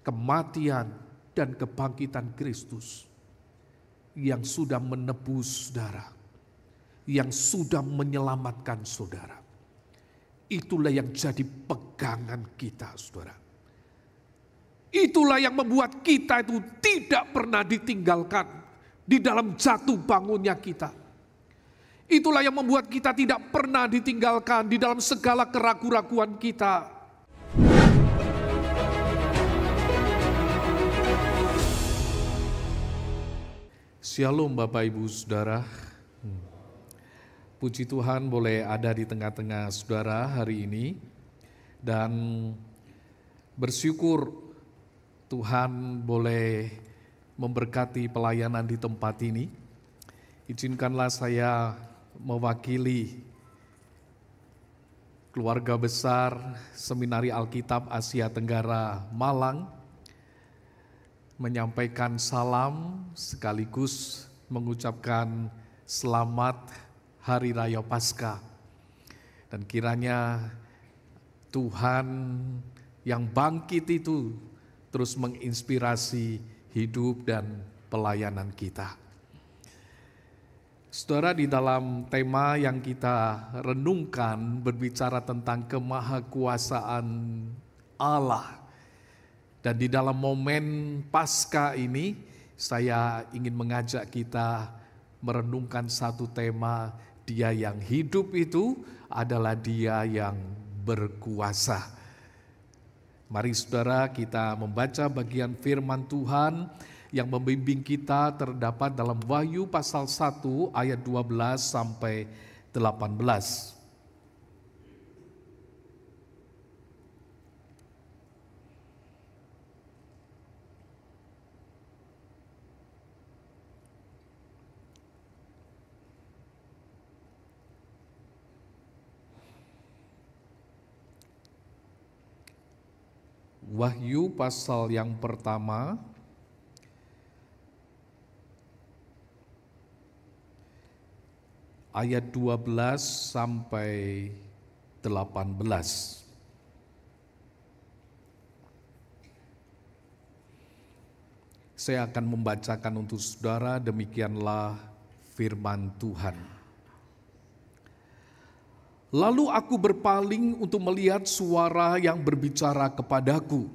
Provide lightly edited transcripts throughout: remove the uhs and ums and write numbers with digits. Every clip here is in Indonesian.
kematian dan kebangkitan Kristus yang sudah menebus saudara, yang sudah menyelamatkan saudara. Itulah yang jadi pegangan kita, saudara. Itulah yang membuat kita itu tidak pernah ditinggalkan di dalam jatuh bangunnya kita. Itulah yang membuat kita tidak pernah ditinggalkan di dalam segala keraguan-raguan kita. Shalom Bapak Ibu Saudara. Puji Tuhan boleh ada di tengah-tengah saudara hari ini. Dan bersyukur Tuhan boleh memberkati pelayanan di tempat ini. Izinkanlah saya mewakili keluarga besar Seminari Alkitab Asia Tenggara Malang menyampaikan salam sekaligus mengucapkan selamat Hari Raya Paskah. Dan kiranya Tuhan yang bangkit itu terus menginspirasi hidup dan pelayanan kita. Saudara, di dalam tema yang kita renungkan berbicara tentang kemahakuasaan Allah. Dan di dalam momen Paskah ini saya ingin mengajak kita merenungkan satu tema, Dia yang hidup itu adalah Dia yang berkuasa. Mari saudara kita membaca bagian firman Tuhan yang membimbing kita terdapat dalam Wahyu pasal 1 ayat 12 sampai 18. Wahyu pasal yang pertama ayat 12 sampai 18. Saya akan membacakan untuk saudara, demikianlah firman Tuhan. Lalu aku berpaling untuk melihat suara yang berbicara kepadaku.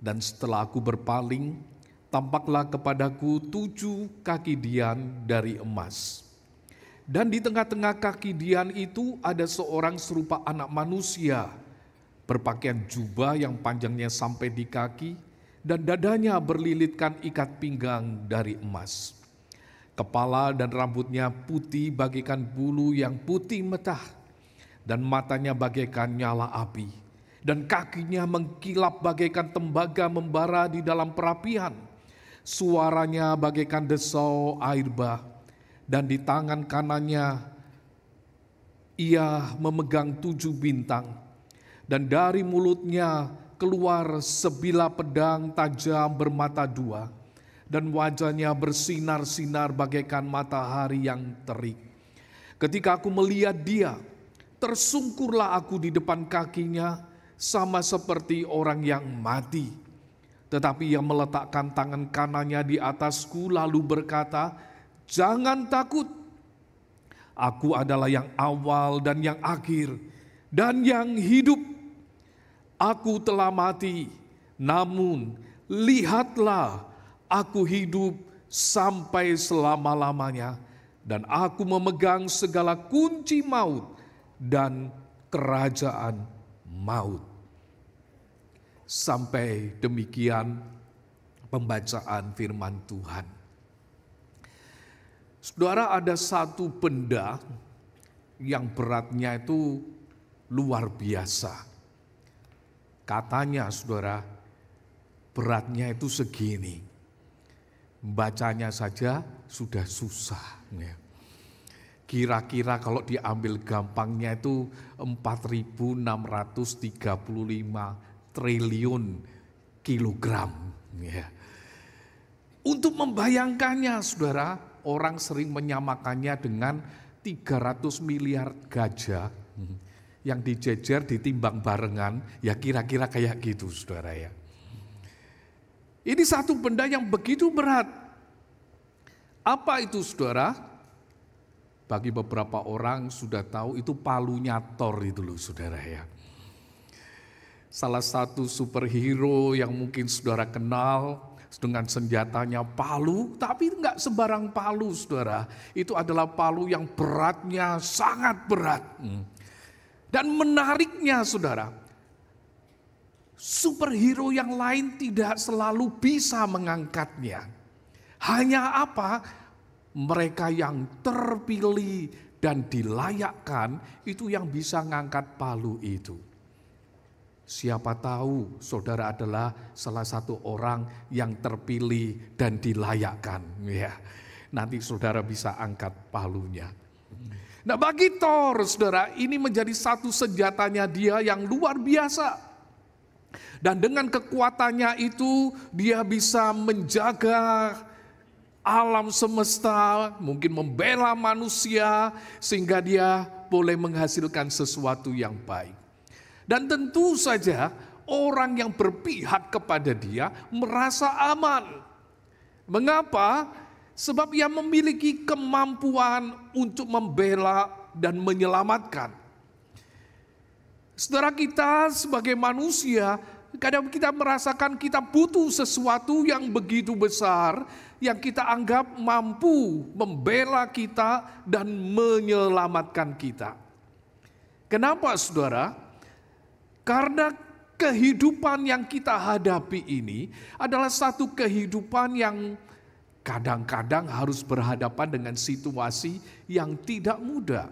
Dan setelah aku berpaling, tampaklah kepadaku 7 kaki dian dari emas. Dan di tengah-tengah kaki dian itu ada seorang serupa anak manusia, berpakaian jubah yang panjangnya sampai di kaki, dan dadanya berlilitkan ikat pinggang dari emas. Kepala dan rambutnya putih bagaikan bulu yang putih metah, dan matanya bagaikan nyala api, dan kakinya mengkilap bagaikan tembaga membara di dalam perapian. Suaranya bagaikan desau air bah, dan di tangan kanannya ia memegang 7 bintang, dan dari mulutnya keluar sebilah pedang tajam bermata 2, dan wajahnya bersinar-sinar bagaikan matahari yang terik. Ketika aku melihat dia, tersungkurlah aku di depan kakinya sama seperti orang yang mati. Tetapi ia meletakkan tangan kanannya di atasku lalu berkata, "Jangan takut. Aku adalah yang awal dan yang akhir dan yang hidup. Aku telah mati, namun lihatlah, aku hidup sampai selama-lamanya, dan aku memegang segala kunci maut dan kerajaan maut." Sampai demikian pembacaan firman Tuhan. Saudara, ada satu benda yang beratnya itu luar biasa. Katanya saudara, beratnya itu segini. Bacanya saja sudah susah. Kira-kira kalau diambil gampangnya itu 4.635 triliun kilogram. Untuk membayangkannya saudara, orang sering menyamakannya dengan 300 miliar gajah yang dijejer ditimbang barengan, ya kira-kira kayak gitu saudara ya. Ini satu benda yang begitu berat. Apa itu saudara? Bagi beberapa orang sudah tahu itu palunya Thor itu loh saudara ya. Salah satu superhero yang mungkin saudara kenal dengan senjatanya palu, tapi enggak sembarang palu saudara. Itu adalah palu yang beratnya sangat berat. Dan menariknya saudara, superhero yang lain tidak selalu bisa mengangkatnya. Hanya apa? Mereka yang terpilih dan dilayakkan itu yang bisa ngangkat palu itu. Siapa tahu saudara adalah salah satu orang yang terpilih dan dilayakkan. Ya, nanti saudara bisa angkat palunya. Nah bagi Thor saudara, ini menjadi satu senjatanya dia yang luar biasa. Dan dengan kekuatannya itu dia bisa menjaga alam semesta, mungkin membela manusia sehingga dia boleh menghasilkan sesuatu yang baik. Dan tentu saja orang yang berpihak kepada dia merasa aman. Mengapa? Sebab ia memiliki kemampuan untuk membela dan menyelamatkan. Saudara, kita sebagai manusia, kadang kita merasakan kita butuh sesuatu yang begitu besar, yang kita anggap mampu membela kita dan menyelamatkan kita. Kenapa saudara? Karena kehidupan yang kita hadapi ini adalah satu kehidupan yang kadang-kadang harus berhadapan dengan situasi yang tidak mudah.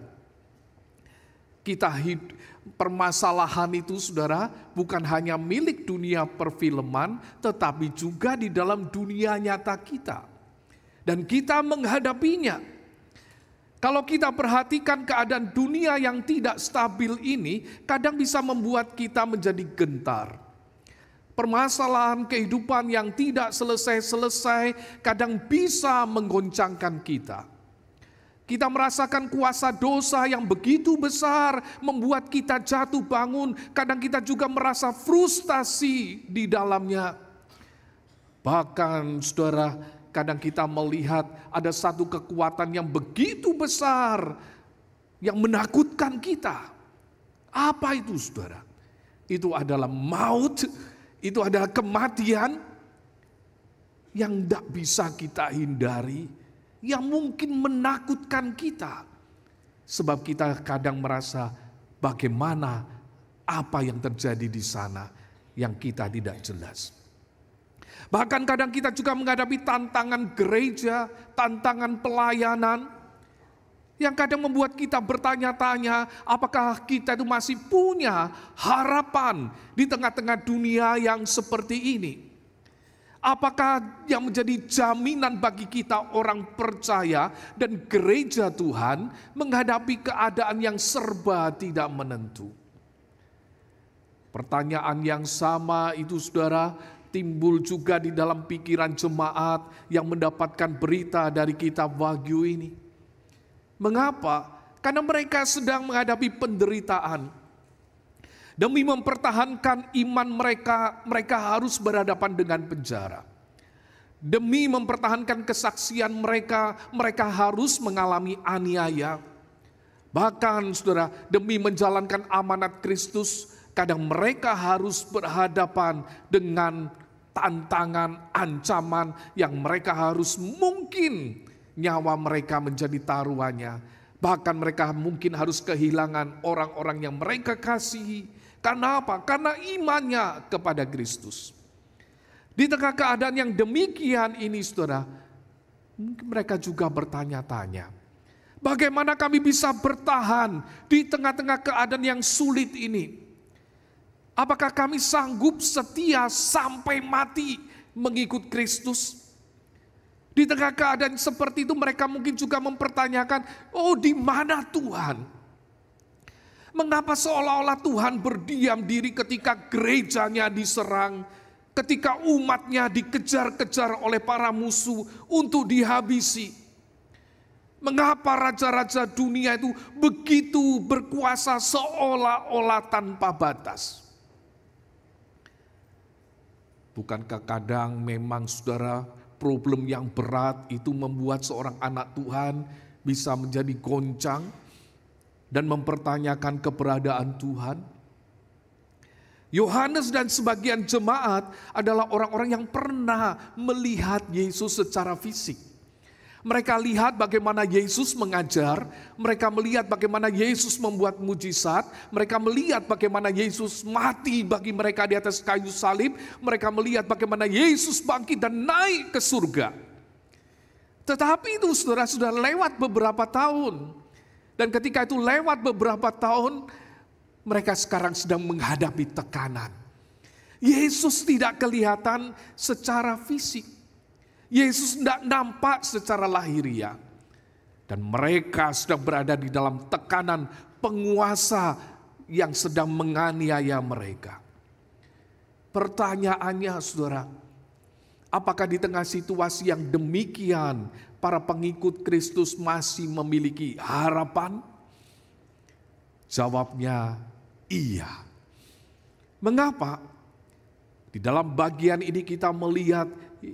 Permasalahan itu saudara bukan hanya milik dunia perfilman, tetapi juga di dalam dunia nyata kita. Dan kita menghadapinya. Kalau kita perhatikan keadaan dunia yang tidak stabil ini, kadang bisa membuat kita menjadi gentar. Permasalahan kehidupan yang tidak selesai-selesai kadang bisa menggoncangkan kita. Kita merasakan kuasa dosa yang begitu besar, membuat kita jatuh bangun. Kadang kita juga merasa frustasi di dalamnya. Bahkan saudara, kadang kita melihat ada satu kekuatan yang begitu besar yang menakutkan kita. Apa itu saudara? Itu adalah maut, itu adalah kematian yang tidak bisa kita hindari, yang mungkin menakutkan kita. Sebab kita kadang merasa bagaimana apa yang terjadi di sana yang kita tidak jelas. Bahkan kadang kita juga menghadapi tantangan gereja, tantangan pelayanan, yang kadang membuat kita bertanya-tanya apakah kita itu masih punya harapan di tengah-tengah dunia yang seperti ini. Apakah yang menjadi jaminan bagi kita orang percaya dan gereja Tuhan menghadapi keadaan yang serba tidak menentu. Pertanyaan yang sama itu saudara, timbul juga di dalam pikiran jemaat yang mendapatkan berita dari kitab Wahyu ini. Mengapa? Karena mereka sedang menghadapi penderitaan. Demi mempertahankan iman mereka, mereka harus berhadapan dengan penjara. Demi mempertahankan kesaksian mereka, mereka harus mengalami aniaya. Bahkan saudara, demi menjalankan amanat Kristus, kadang mereka harus berhadapan dengan tantangan, ancaman yang mereka harus mungkin nyawa mereka menjadi taruhannya. Bahkan mereka mungkin harus kehilangan orang-orang yang mereka kasihi. Karena apa? Karena imannya kepada Kristus. Di tengah keadaan yang demikian ini saudara, mungkin mereka juga bertanya-tanya, bagaimana kami bisa bertahan di tengah-tengah keadaan yang sulit ini? Apakah kami sanggup setia sampai mati mengikut Kristus? Di tengah keadaan seperti itu mereka mungkin juga mempertanyakan, oh di mana Tuhan? Mengapa seolah-olah Tuhan berdiam diri ketika gerejanya diserang, ketika umatnya dikejar-kejar oleh para musuh untuk dihabisi? Mengapa raja-raja dunia itu begitu berkuasa seolah-olah tanpa batas? Bukankah kadang memang saudara, problem yang berat itu membuat seorang anak Tuhan bisa menjadi goncang dan mempertanyakan keberadaan Tuhan? Yohanes dan sebagian jemaat adalah orang-orang yang pernah melihat Yesus secara fisik. Mereka lihat bagaimana Yesus mengajar, mereka melihat bagaimana Yesus membuat mujizat, mereka melihat bagaimana Yesus mati bagi mereka di atas kayu salib, mereka melihat bagaimana Yesus bangkit dan naik ke surga. Tetapi itu saudara sudah lewat beberapa tahun. Dan ketika itu lewat beberapa tahun, mereka sekarang sedang menghadapi tekanan. Yesus tidak kelihatan secara fisik. Yesus tidak nampak secara lahiriah. Dan mereka sedang berada di dalam tekanan penguasa yang sedang menganiaya mereka. Pertanyaannya saudara, apakah di tengah situasi yang demikian para pengikut Kristus masih memiliki harapan? Jawabnya iya. Mengapa? Di dalam bagian ini kita melihat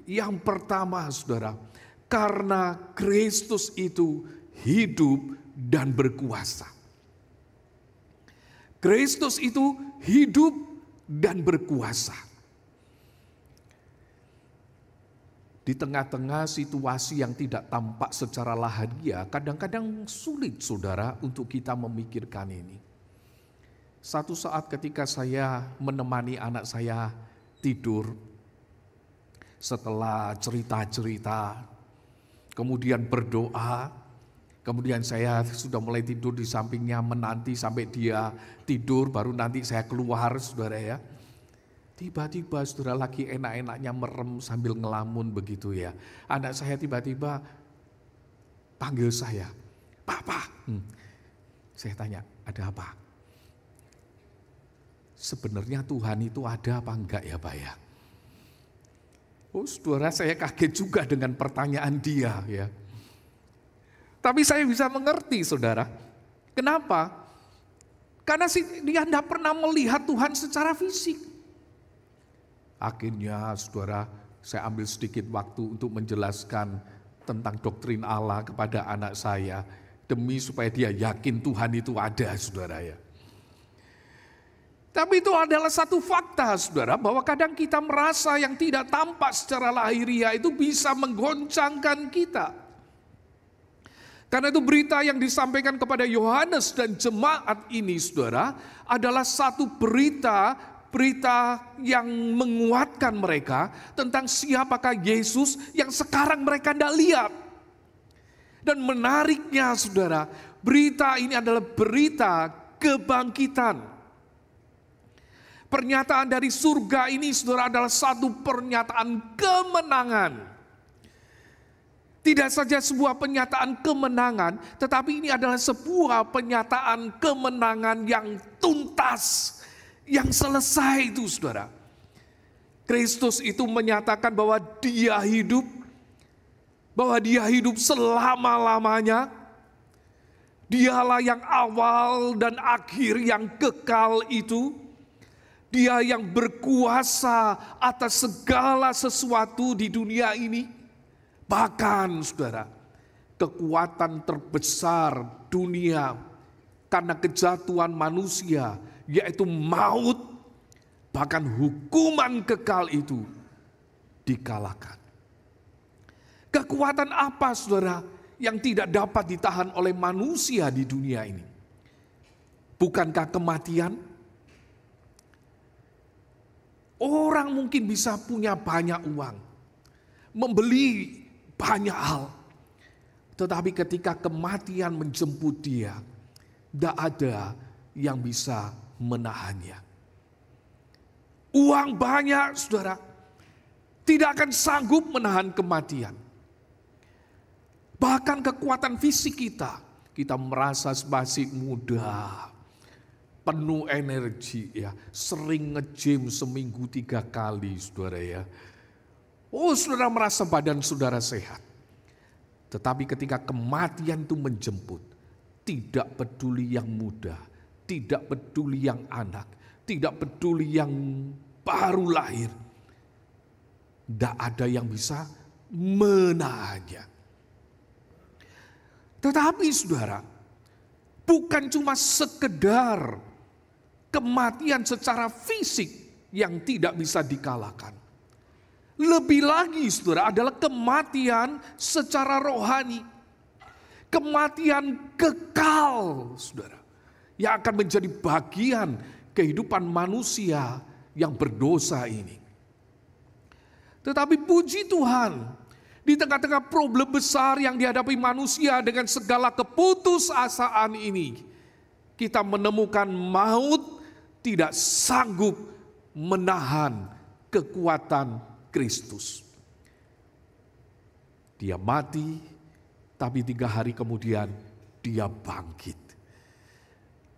yang pertama saudara, karena Kristus itu hidup dan berkuasa. Kristus itu hidup dan berkuasa. Di tengah-tengah situasi yang tidak tampak secara lahiriah, kadang-kadang sulit saudara untuk kita memikirkan ini. Satu saat ketika saya menemani anak saya tidur, setelah cerita-cerita, kemudian berdoa, kemudian saya sudah mulai tidur di sampingnya menanti sampai dia tidur, baru nanti saya keluar saudara ya. Tiba-tiba saudara lagi enak-enaknya merem sambil ngelamun begitu ya. Anak saya tiba-tiba panggil saya, "Papa." Saya tanya, "Ada apa?" Sebenarnya Tuhan itu ada apa enggak ya Pak ya? Oh saudara, saya kaget juga dengan pertanyaan dia ya. Tapi saya bisa mengerti saudara. Kenapa? Karena dia tidak pernah melihat Tuhan secara fisik. Akhirnya saudara, saya ambil sedikit waktu untuk menjelaskan tentang doktrin Allah kepada anak saya. Demi supaya dia yakin Tuhan itu ada saudara ya. Tapi itu adalah satu fakta saudara, bahwa kadang kita merasa yang tidak tampak secara lahiriah itu bisa menggoncangkan kita. Karena itu berita yang disampaikan kepada Yohanes dan jemaat ini saudara, adalah satu berita yang menguatkan mereka tentang siapakah Yesus yang sekarang mereka tidak lihat. Dan menariknya saudara, berita ini adalah berita kebangkitan. Pernyataan dari surga ini saudara adalah satu pernyataan kemenangan. Tidak saja sebuah pernyataan kemenangan, tetapi ini adalah sebuah pernyataan kemenangan yang tuntas, yang selesai itu saudara. Kristus itu menyatakan bahwa dia hidup, selama-lamanya. Dialah yang awal dan akhir yang kekal itu. Dia yang berkuasa atas segala sesuatu di dunia ini. Bahkan saudara, kekuatan terbesar dunia karena kejatuhan manusia, yaitu maut, bahkan hukuman kekal itu dikalahkan. Kekuatan apa saudara yang tidak dapat ditahan oleh manusia di dunia ini? Bukankah kematian? Orang mungkin bisa punya banyak uang, membeli banyak hal. Tetapi ketika kematian menjemput dia, tidak ada yang bisa menahannya. Uang banyak saudara, tidak akan sanggup menahan kematian. Bahkan kekuatan fisik kita merasa masih muda, penuh energi ya, sering nge-gym seminggu 3 kali saudara ya. Oh saudara merasa badan saudara sehat. Tetapi ketika kematian itu menjemput, tidak peduli yang muda, tidak peduli yang anak, tidak peduli yang baru lahir. Tidak ada yang bisa menahannya. Tetapi saudara, bukan cuma sekedar kematian secara fisik yang tidak bisa dikalahkan. Lebih lagi saudara adalah kematian secara rohani. Kematian kekal saudara. Yang akan menjadi bagian kehidupan manusia yang berdosa ini. Tetapi puji Tuhan, di tengah-tengah problem besar yang dihadapi manusia dengan segala keputusasaan ini, kita menemukan maut tidak sanggup menahan kekuatan Kristus. Dia mati, tapi 3 hari kemudian dia bangkit.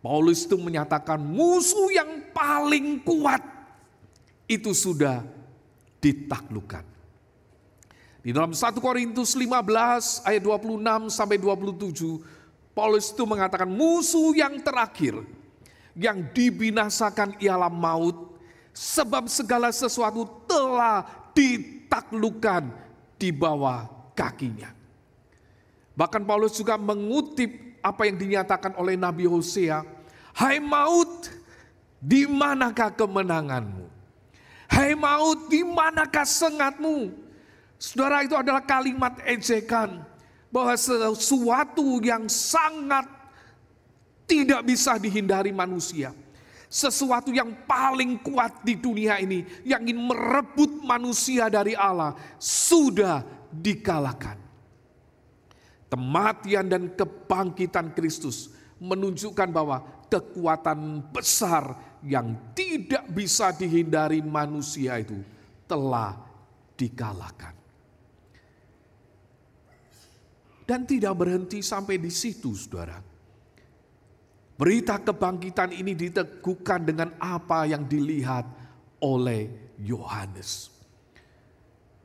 Paulus itu menyatakan musuh yang paling kuat itu sudah ditaklukkan. Di dalam 1 Korintus 15 ayat 26 sampai 27, Paulus itu mengatakan musuh yang terakhir yang dibinasakan ialah maut, sebab segala sesuatu telah ditaklukkan di bawah kakinya. Bahkan Paulus juga mengutip apa yang dinyatakan oleh Nabi Hosea, hai maut, di manakah kemenanganmu? Hai maut, di manakah sengatmu? Saudara, itu adalah kalimat ejekan bahwa sesuatu yang sangat tidak bisa dihindari manusia. Sesuatu yang paling kuat di dunia ini yang ingin merebut manusia dari Allah sudah dikalahkan. Kematian dan kebangkitan Kristus menunjukkan bahwa kekuatan besar yang tidak bisa dihindari manusia itu telah dikalahkan. Dan tidak berhenti sampai di situ, saudara. Berita kebangkitan ini diteguhkan dengan apa yang dilihat oleh Yohanes.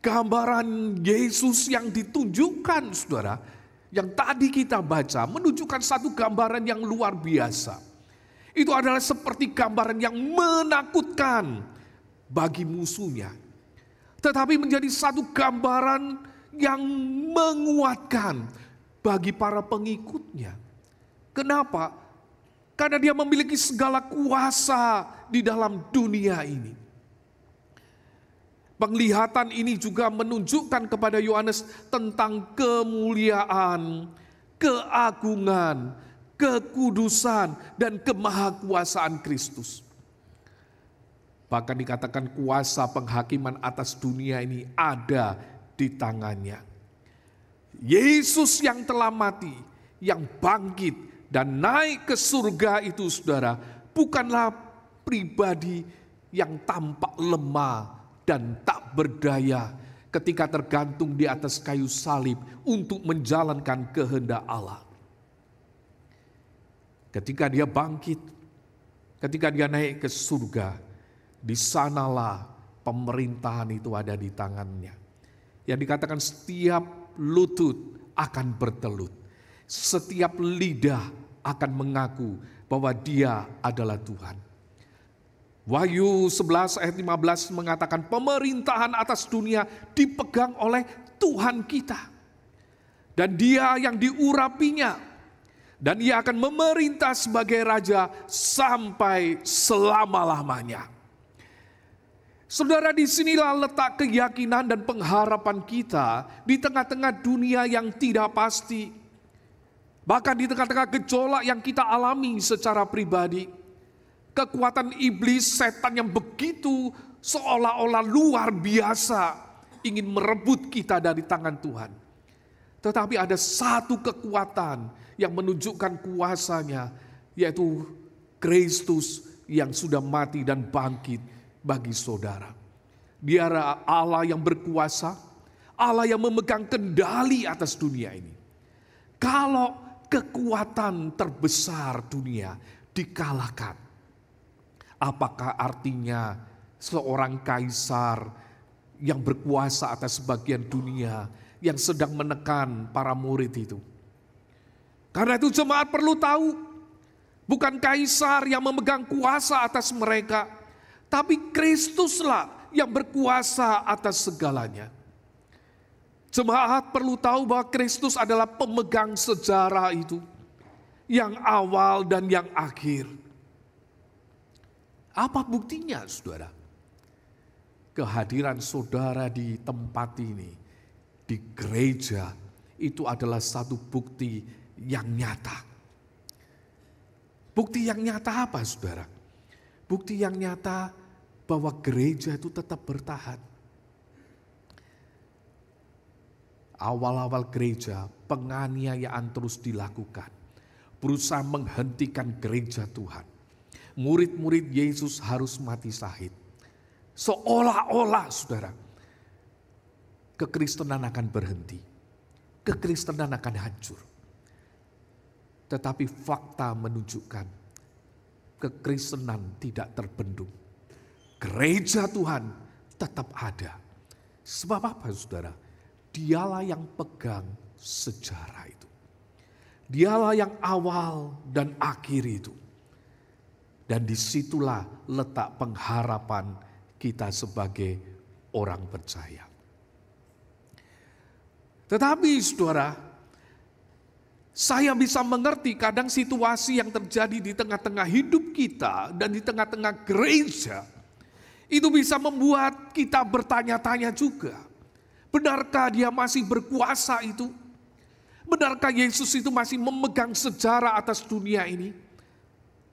Gambaran Yesus yang ditunjukkan, saudara, yang tadi kita baca menunjukkan satu gambaran yang luar biasa. Itu adalah seperti gambaran yang menakutkan bagi musuhnya. Tetapi menjadi satu gambaran yang menguatkan bagi para pengikutnya. Kenapa? Karena dia memiliki segala kuasa di dalam dunia ini. Penglihatan ini juga menunjukkan kepada Yohanes tentang kemuliaan, keagungan, kekudusan, dan kemahakuasaan Kristus. Bahkan dikatakan kuasa penghakiman atas dunia ini ada di tangannya. Yesus yang telah mati, yang bangkit dan naik ke surga itu, saudara, bukanlah pribadi yang tampak lemah dan tak berdaya ketika tergantung di atas kayu salib untuk menjalankan kehendak Allah. Ketika dia bangkit, ketika dia naik ke surga, di sanalah pemerintahan itu ada di tangannya. Yang dikatakan setiap lutut akan bertelut, setiap lidah akan mengaku bahwa dia adalah Tuhan. Wahyu 11 ayat 15 mengatakan pemerintahan atas dunia dipegang oleh Tuhan kita. Dan dia yang diurapinya. Dan ia akan memerintah sebagai raja sampai selama-lamanya. Saudara, disinilah letak keyakinan dan pengharapan kita di tengah-tengah dunia yang tidak pasti. Bahkan di tengah-tengah gejolak yang kita alami secara pribadi. Kekuatan iblis, setan yang begitu seolah-olah luar biasa ingin merebut kita dari tangan Tuhan. Tetapi ada satu kekuatan yang menunjukkan kuasanya, yaitu Kristus yang sudah mati dan bangkit bagi saudara. Dia adalah Allah yang berkuasa, Allah yang memegang kendali atas dunia ini. Kalau kekuatan terbesar dunia dikalahkan, apakah artinya seorang kaisar yang berkuasa atas sebagian dunia yang sedang menekan para murid itu? Karena itu jemaat perlu tahu, bukan kaisar yang memegang kuasa atas mereka, tapi Kristuslah yang berkuasa atas segalanya. Jemaat perlu tahu bahwa Kristus adalah pemegang sejarah itu, yang awal dan yang akhir. Apa buktinya, saudara? Kehadiran saudara di tempat ini, di gereja, itu adalah satu bukti yang nyata. Bukti yang nyata apa, saudara? Bukti yang nyata bahwa gereja itu tetap bertahan. Awal-awal gereja, penganiayaan terus dilakukan. Berusaha menghentikan gereja Tuhan. Murid-murid Yesus harus mati syahid. Seolah-olah, saudara, kekristenan akan berhenti. Kekristenan akan hancur. Tetapi fakta menunjukkan kekristenan tidak terbendung. Gereja Tuhan tetap ada. Sebab apa, saudara? Dialah yang pegang sejarah itu. Dialah yang awal dan akhir itu. Dan disitulah letak pengharapan kita sebagai orang percaya. Tetapi saudara, saya bisa mengerti kadang situasi yang terjadi di tengah-tengah hidup kita dan di tengah-tengah gereja, itu bisa membuat kita bertanya-tanya juga. Benarkah dia masih berkuasa itu? Benarkah Yesus itu masih memegang sejarah atas dunia ini?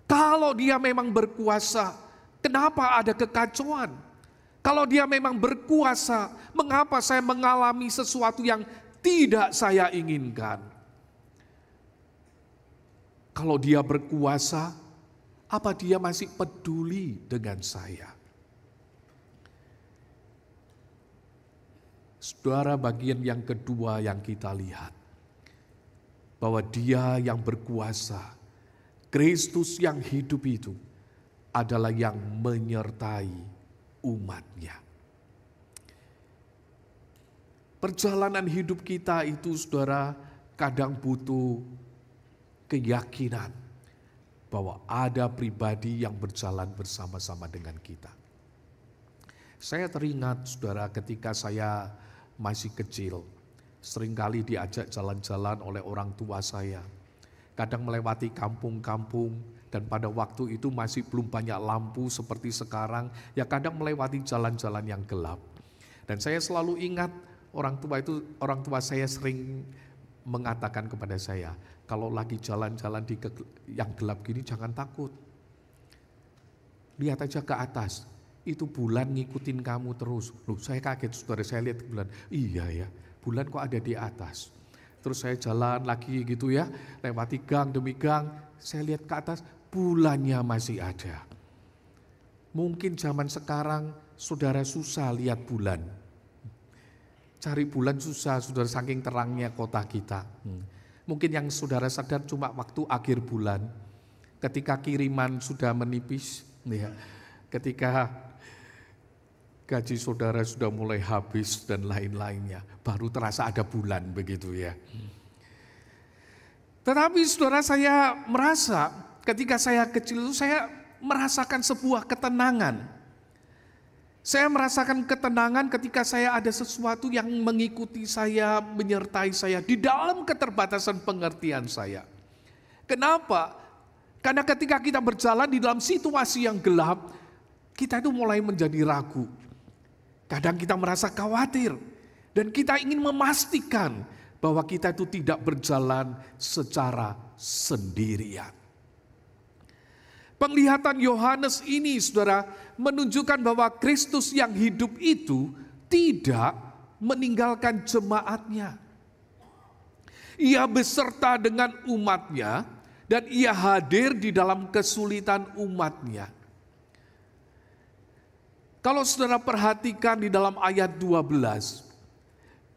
Kalau dia memang berkuasa, kenapa ada kekacauan? Kalau dia memang berkuasa, mengapa saya mengalami sesuatu yang tidak saya inginkan? Kalau dia berkuasa, apa dia masih peduli dengan saya? Saudara, bagian yang kedua yang kita lihat, bahwa dia yang berkuasa, Kristus yang hidup itu adalah yang menyertai umatnya. Perjalanan hidup kita itu, saudara, kadang butuh keyakinan bahwa ada pribadi yang berjalan bersama-sama dengan kita. Saya teringat, saudara, ketika saya masih kecil, seringkali diajak jalan-jalan oleh orang tua saya. Kadang melewati kampung-kampung dan pada waktu itu masih belum banyak lampu seperti sekarang. Ya kadang melewati jalan-jalan yang gelap. Dan saya selalu ingat orang tua saya sering mengatakan kepada saya, kalau lagi jalan-jalan di yang gelap gini jangan takut. Lihat aja ke atas, itu bulan ngikutin kamu terus. Loh, saya kaget, saudara, saya lihat bulan. Iya ya, bulan kok ada di atas. Terus saya jalan lagi gitu ya, lewati gang demi gang, saya lihat ke atas, bulannya masih ada. Mungkin zaman sekarang saudara susah lihat bulan. Cari bulan susah, saudara, saking terangnya kota kita. Mungkin yang saudara sadar cuma waktu akhir bulan, ketika kiriman sudah menipis, ya, ketika gaji saudara sudah mulai habis dan lain-lainnya, baru terasa ada bulan begitu ya. Tetapi saudara, saya merasa ketika saya kecil itu saya merasakan sebuah ketenangan. Saya merasakan ketenangan ketika saya ada sesuatu yang mengikuti saya, menyertai saya di dalam keterbatasan pengertian saya. Kenapa? Karena ketika kita berjalan di dalam situasi yang gelap, kita itu mulai menjadi ragu. Kadang kita merasa khawatir dan kita ingin memastikan bahwa kita itu tidak berjalan secara sendirian. Penglihatan Yohanes ini, saudara, menunjukkan bahwa Kristus yang hidup itu tidak meninggalkan jemaatnya. Ia beserta dengan umatnya dan ia hadir di dalam kesulitan umatnya. Kalau saudara perhatikan di dalam ayat 12,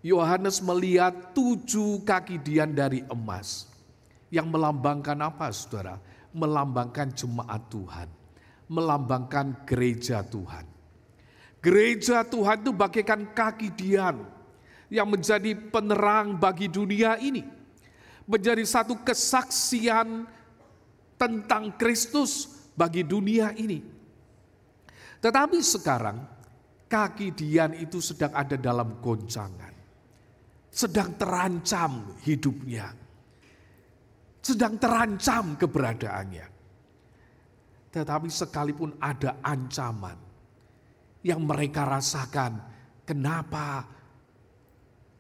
Yohanes melihat 7 kaki dian dari emas. Yang melambangkan apa, saudara? Melambangkan jemaat Tuhan. Melambangkan gereja Tuhan. Gereja Tuhan itu bagaikan kaki dian yang menjadi penerang bagi dunia ini. Menjadi satu kesaksian tentang Kristus bagi dunia ini. Tetapi sekarang kaki Dian itu sedang ada dalam goncangan. Sedang terancam hidupnya. Sedang terancam keberadaannya. Tetapi sekalipun ada ancaman yang mereka rasakan, kenapa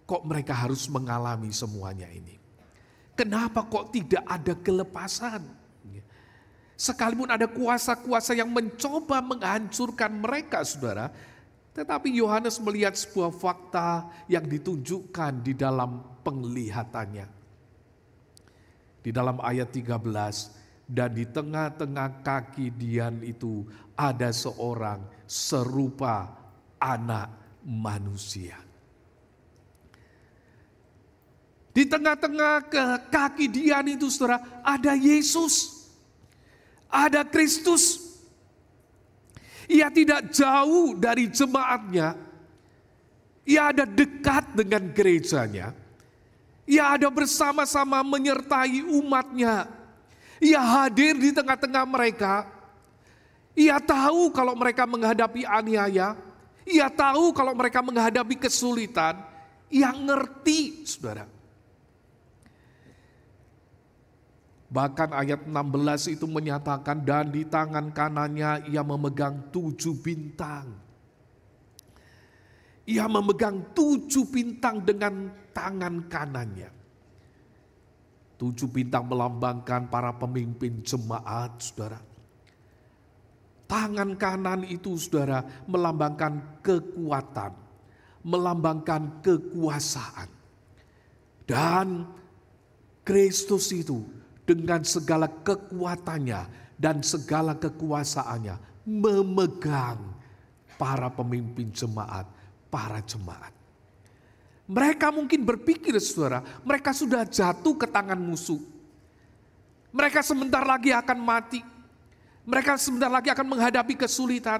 kok mereka harus mengalami semuanya ini? Kenapa kok tidak ada kelepasan? Sekalipun ada kuasa-kuasa yang mencoba menghancurkan mereka, saudara, tetapi Yohanes melihat sebuah fakta yang ditunjukkan di dalam penglihatannya. Di dalam ayat 13, dan di tengah-tengah kaki Dian itu ada seorang serupa anak manusia. Di tengah-tengah kaki Dian itu, saudara, ada Yesus. Ada Kristus. Ia tidak jauh dari jemaatnya. Ia ada dekat dengan gerejanya. Ia ada bersama-sama menyertai umatnya. Ia hadir di tengah-tengah mereka. Ia tahu kalau mereka menghadapi aniaya. Ia tahu kalau mereka menghadapi kesulitan. Ia ngerti, saudara. Bahkan ayat 16 itu menyatakan, dan di tangan kanannya ia memegang 7 bintang. Ia memegang 7 bintang dengan tangan kanannya. 7 bintang melambangkan para pemimpin jemaat, saudara. Tangan kanan itu, saudara, melambangkan kekuatan, melambangkan kekuasaan. Dan Kristus itu dengan segala kekuatannya dan segala kekuasaannya memegang para pemimpin jemaat, para jemaat. Mereka mungkin berpikir, saudara, mereka sudah jatuh ke tangan musuh. Mereka sebentar lagi akan mati. Mereka sebentar lagi akan menghadapi kesulitan.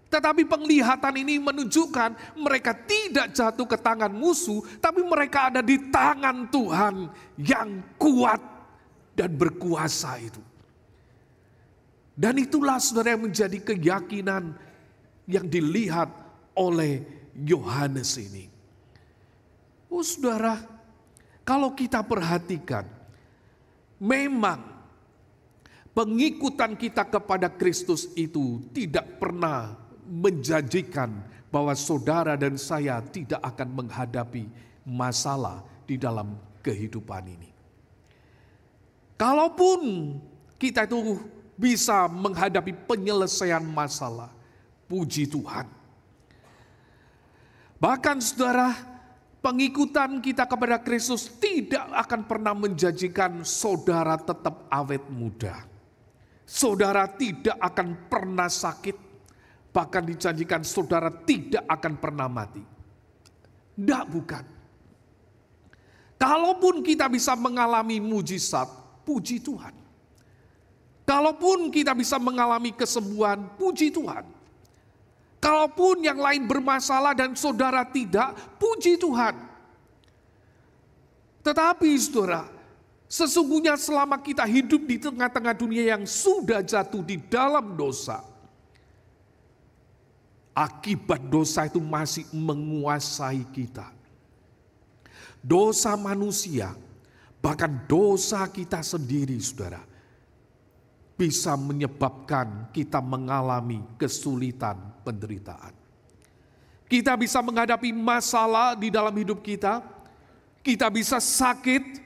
Tetapi penglihatan ini menunjukkan mereka tidak jatuh ke tangan musuh, tapi mereka ada di tangan Tuhan yang kuat dan berkuasa itu. Dan itulah, saudara, yang menjadi keyakinan yang dilihat oleh Yohanes ini. Oh, saudara, kalau kita perhatikan, memang pengikutan kita kepada Kristus itu tidak pernah menjanjikan bahwa saudara dan saya tidak akan menghadapi masalah di dalam kehidupan ini. Kalaupun kita itu bisa menghadapi penyelesaian masalah, puji Tuhan. Bahkan, saudara, pengikutan kita kepada Kristus tidak akan pernah menjanjikan saudara tetap awet muda. Saudara tidak akan pernah sakit, bahkan dijanjikan saudara tidak akan pernah mati. Tidak, bukan. Kalaupun kita bisa mengalami mujizat, puji Tuhan. Kalaupun kita bisa mengalami kesembuhan, puji Tuhan. Kalaupun yang lain bermasalah dan saudara tidak, puji Tuhan. Tetapi, saudara, sesungguhnya selama kita hidup di tengah-tengah dunia yang sudah jatuh di dalam dosa, akibat dosa itu masih menguasai kita. Dosa manusia, bahkan dosa kita sendiri, saudara, bisa menyebabkan kita mengalami kesulitan, penderitaan. Kita bisa menghadapi masalah di dalam hidup kita bisa sakit,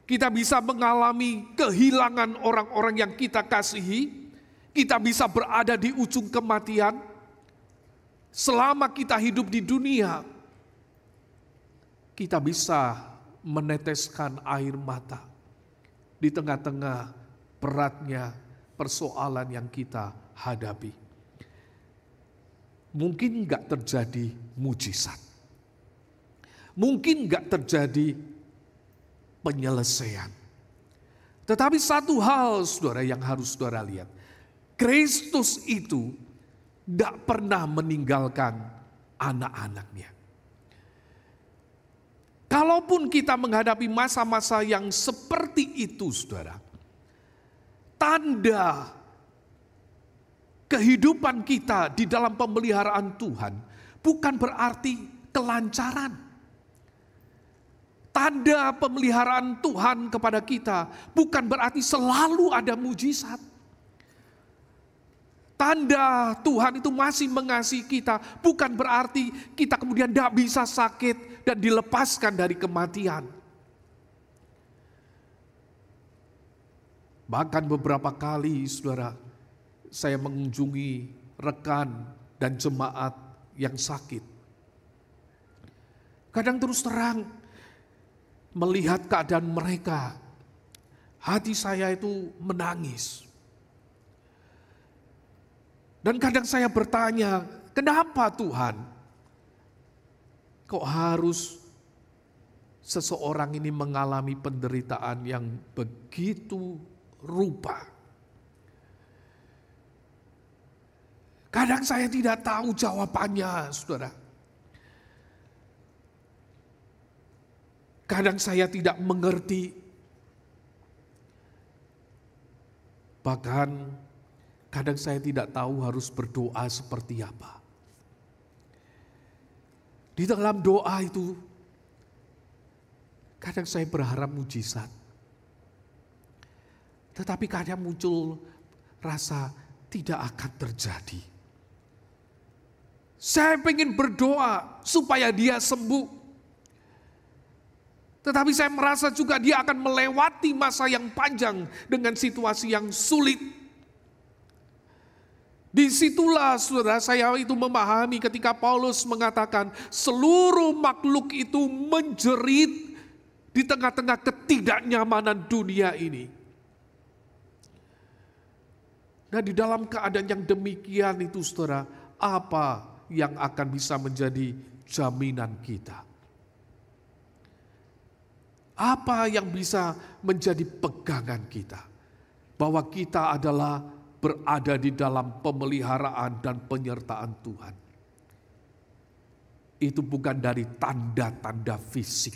kita bisa mengalami kehilangan orang-orang yang kita kasihi, kita bisa berada di ujung kematian. Selama kita hidup di dunia, kita bisa meneteskan air mata di tengah-tengah beratnya persoalan yang kita hadapi. Mungkin enggak terjadi mujizat. Mungkin enggak terjadi penyelesaian. Tetapi satu hal, saudara, yang harus saudara lihat. Kristus itu enggak pernah meninggalkan anak-anaknya. Kalaupun kita menghadapi masa-masa yang seperti itu, saudara, tanda kehidupan kita di dalam pemeliharaan Tuhan bukan berarti kelancaran. Tanda pemeliharaan Tuhan kepada kita bukan berarti selalu ada mujizat. Tanda Tuhan itu masih mengasihi kita bukan berarti kita kemudian tidak bisa sakit dan dilepaskan dari kematian. Bahkan beberapa kali saudara, saya mengunjungi rekan dan jemaat yang sakit. Kadang terus terang melihat keadaan mereka, hati saya itu menangis. Dan kadang saya bertanya, kenapa Tuhan? Kok harus seseorang ini mengalami penderitaan yang begitu rupa? Kadang saya tidak tahu jawabannya, saudara. Kadang saya tidak mengerti. Bahkan kadang saya tidak tahu harus berdoa seperti apa. Di dalam doa itu, kadang saya berharap mujizat. Tetapi kadang muncul rasa tidak akan terjadi. Saya ingin berdoa supaya dia sembuh. Tetapi saya merasa juga dia akan melewati masa yang panjang dengan situasi yang sulit. Disitulah saudara saya itu memahami ketika Paulus mengatakan seluruh makhluk itu menjerit di tengah-tengah ketidaknyamanan dunia ini. Nah di dalam keadaan yang demikian itu saudara, apa yang akan bisa menjadi jaminan kita? Apa yang bisa menjadi pegangan kita? Bahwa kita adalah berada di dalam pemeliharaan dan penyertaan Tuhan. Itu bukan dari tanda-tanda fisik.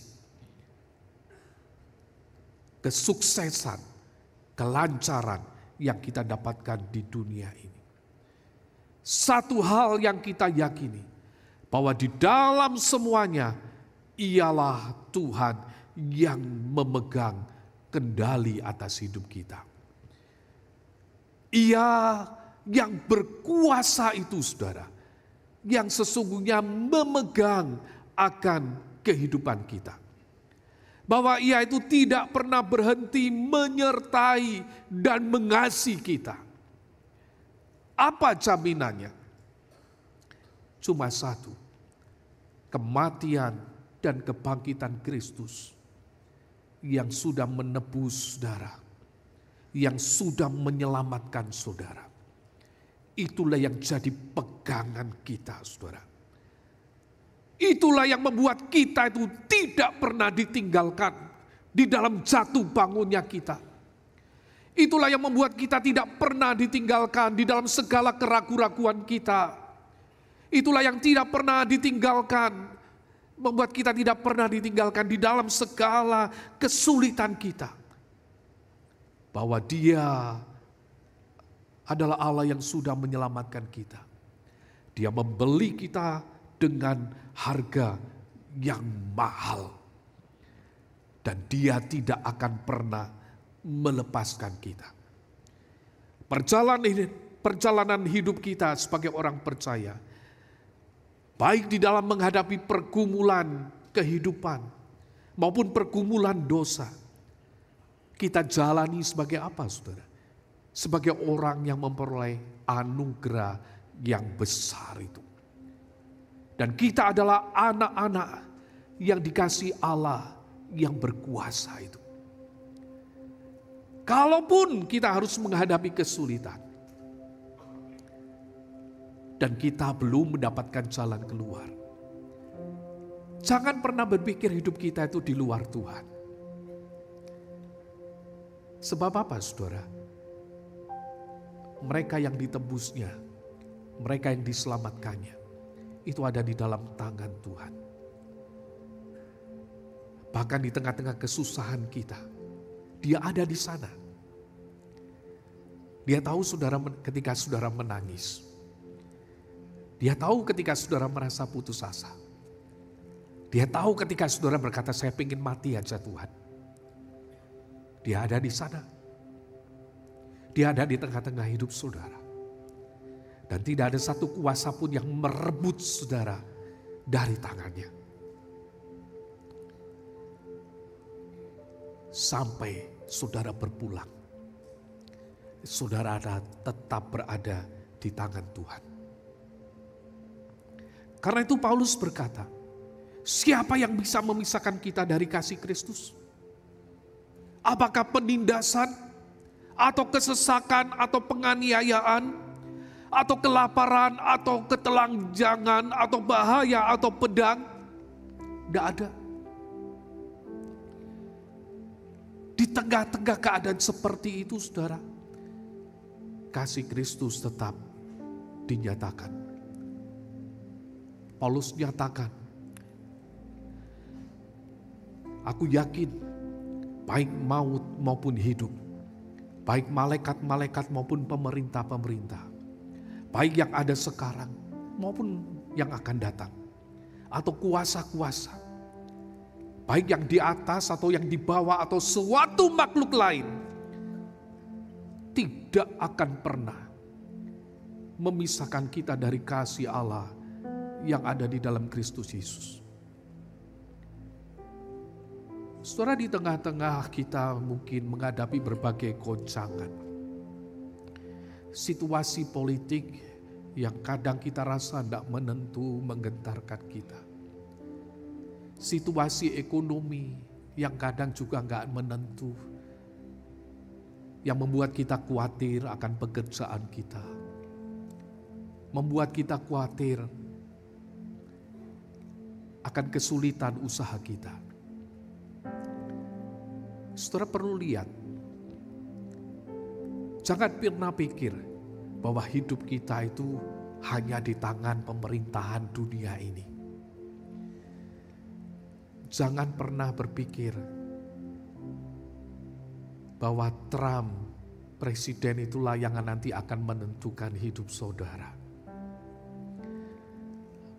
Kesuksesan, kelancaran yang kita dapatkan di dunia ini. Satu hal yang kita yakini, bahwa di dalam semuanya ialah Tuhan yang memegang kendali atas hidup kita. Ia yang berkuasa itu saudara, yang sesungguhnya memegang akan kehidupan kita. Bahwa ia itu tidak pernah berhenti menyertai dan mengasihi kita. Apa jaminannya? Cuma satu, kematian dan kebangkitan Kristus yang sudah menebus saudara, yang sudah menyelamatkan saudara. Itulah yang jadi pegangan kita saudara. Itulah yang membuat kita itu tidak pernah ditinggalkan di dalam jatuh bangunnya kita. Itulah yang membuat kita tidak pernah ditinggalkan di dalam segala keraguan-raguan kita. Itulah yang tidak pernah ditinggalkan, membuat kita tidak pernah ditinggalkan di dalam segala kesulitan kita. Bahwa Dia adalah Allah yang sudah menyelamatkan kita. Dia membeli kita dengan harga yang mahal. Dan Dia tidak akan pernah melepaskan kita. Perjalanan hidup kita sebagai orang percaya, baik di dalam menghadapi pergumulan kehidupan maupun pergumulan dosa, kita jalani sebagai apa saudara? Sebagai orang yang memperoleh anugerah yang besar itu. Dan kita adalah anak-anak yang dikasihi Allah yang berkuasa itu. Kalaupun kita harus menghadapi kesulitan, dan kita belum mendapatkan jalan keluar, jangan pernah berpikir hidup kita itu di luar Tuhan. Sebab apa saudara? Mereka yang ditebusnya, mereka yang diselamatkannya, itu ada di dalam tangan Tuhan. Bahkan di tengah-tengah kesusahan kita, Dia ada di sana. Dia tahu ketika saudara menangis. Dia tahu ketika saudara merasa putus asa. Dia tahu ketika saudara berkata, saya ingin mati aja Tuhan. Dia ada di sana. Dia ada di tengah-tengah hidup saudara. Dan tidak ada satu kuasa pun yang merebut saudara dari tangannya. Sampai saudara berpulang. Saudara tetap berada di tangan Tuhan. Karena itu Paulus berkata, siapa yang bisa memisahkan kita dari kasih Kristus? Apakah penindasan, atau kesesakan, atau penganiayaan, atau kelaparan, atau ketelanjangan, atau bahaya, atau pedang? Tidak ada. Di tengah-tengah keadaan seperti itu, saudara, kasih Kristus tetap dinyatakan. Paulus nyatakan, aku yakin baik maut maupun hidup, baik malaikat-malaikat maupun pemerintah-pemerintah, baik yang ada sekarang maupun yang akan datang, atau kuasa-kuasa, baik yang di atas atau yang di bawah atau suatu makhluk lain, tidak akan pernah memisahkan kita dari kasih Allah yang ada di dalam Kristus Yesus. Saudara, di tengah-tengah kita mungkin menghadapi berbagai goncangan, situasi politik yang kadang kita rasa tidak menentu, menggentarkan kita, situasi ekonomi yang kadang juga nggak menentu, yang membuat kita khawatir akan pekerjaan kita, membuat kita khawatir akan kesulitan usaha kita. Saudara perlu lihat, jangan pernah pikir bahwa hidup kita itu hanya di tangan pemerintahan dunia ini. Jangan pernah berpikir bahwa Trump, presiden itulah yang nanti akan menentukan hidup saudara.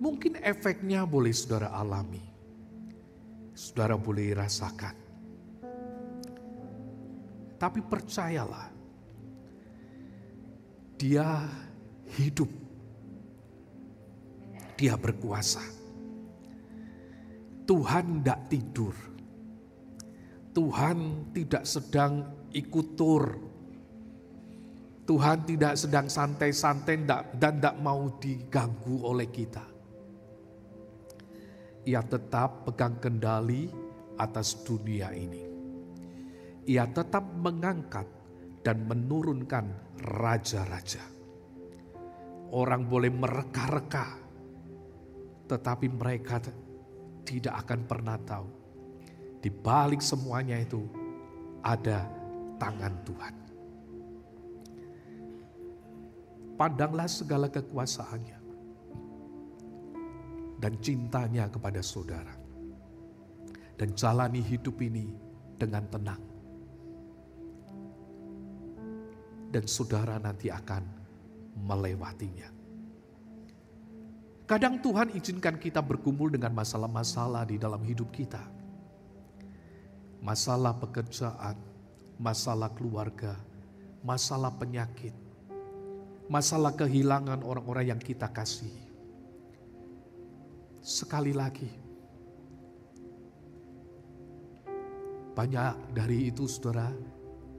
Mungkin efeknya boleh saudara alami, saudara boleh rasakan. Tapi percayalah, dia hidup, dia berkuasa. Tuhan tidak tidur, Tuhan tidak sedang ikut tur, Tuhan tidak sedang santai-santai dan tidak mau diganggu oleh kita. Ia tetap pegang kendali atas dunia ini. Ia tetap mengangkat dan menurunkan raja-raja. Orang boleh mereka-reka, tetapi mereka tidak akan pernah tahu. Di balik semuanya itu ada tangan Tuhan. Pandanglah segala kekuasaannya dan cintanya kepada saudara. Dan jalani hidup ini dengan tenang. Dan saudara nanti akan melewatinya. Kadang Tuhan izinkan kita bergumul dengan masalah-masalah di dalam hidup kita. Masalah pekerjaan, masalah keluarga, masalah penyakit, masalah kehilangan orang-orang yang kita kasihi. Sekali lagi, banyak dari itu saudara,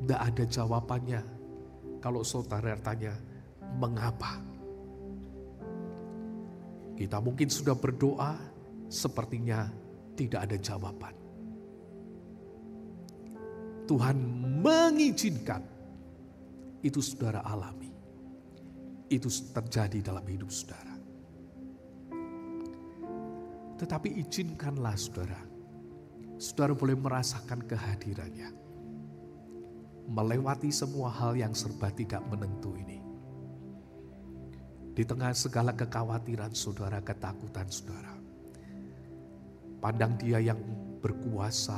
tidak ada jawabannya. Kalau saudara tanya, mengapa? Kita mungkin sudah berdoa, sepertinya tidak ada jawaban. Tuhan mengizinkan, itu saudara alami. Itu terjadi dalam hidup saudara. Tetapi izinkanlah saudara, saudara boleh merasakan kehadirannya. Melewati semua hal yang serba tidak menentu ini. Di tengah segala kekhawatiran saudara, ketakutan saudara. Pandang Dia yang berkuasa,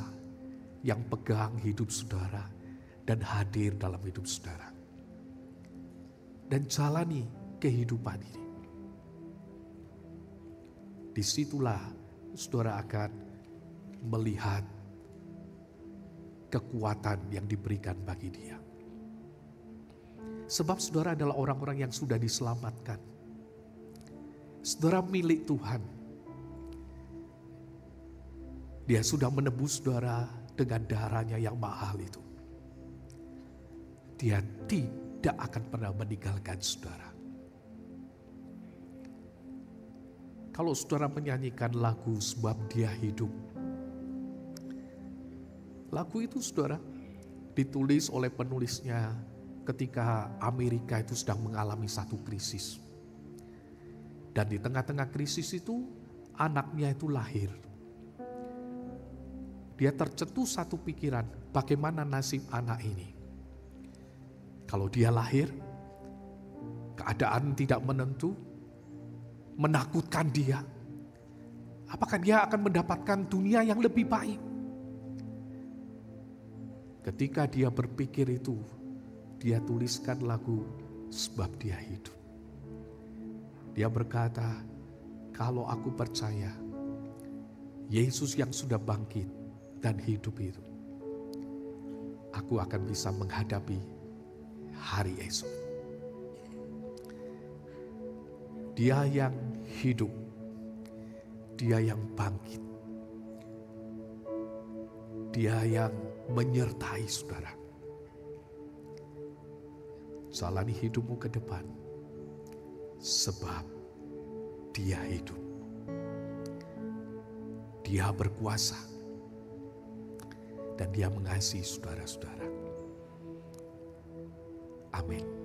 yang pegang hidup saudara dan hadir dalam hidup saudara. dan jalani kehidupan ini. Disitulah saudara akan melihat kekuatan yang diberikan bagi dia. Sebab saudara adalah orang-orang yang sudah diselamatkan. Saudara milik Tuhan. Dia sudah menebus saudara dengan darahnya yang mahal itu. Dia tidak akan pernah meninggalkan saudara. Kalau saudara menyanyikan lagu Sebab Dia Hidup, lagu itu saudara ditulis oleh penulisnya ketika Amerika itu sedang mengalami satu krisis. Dan di tengah-tengah krisis itu anaknya itu lahir. Dia tercetus satu pikiran, bagaimana nasib anak ini. Kalau dia lahir, keadaan tidak menentu, menakutkan dia. Apakah dia akan mendapatkan dunia yang lebih baik? Ketika dia berpikir itu, dia tuliskan lagu Sebab Dia Hidup. Dia berkata, kalau aku percaya Yesus yang sudah bangkit dan hidup itu, aku akan bisa menghadapi hari esok. Dia yang hidup, Dia yang bangkit, Dia yang menyertai saudara. Jalani hidupmu ke depan, sebab Dia hidup. Dia berkuasa, dan Dia mengasihi saudara-saudara. Amin.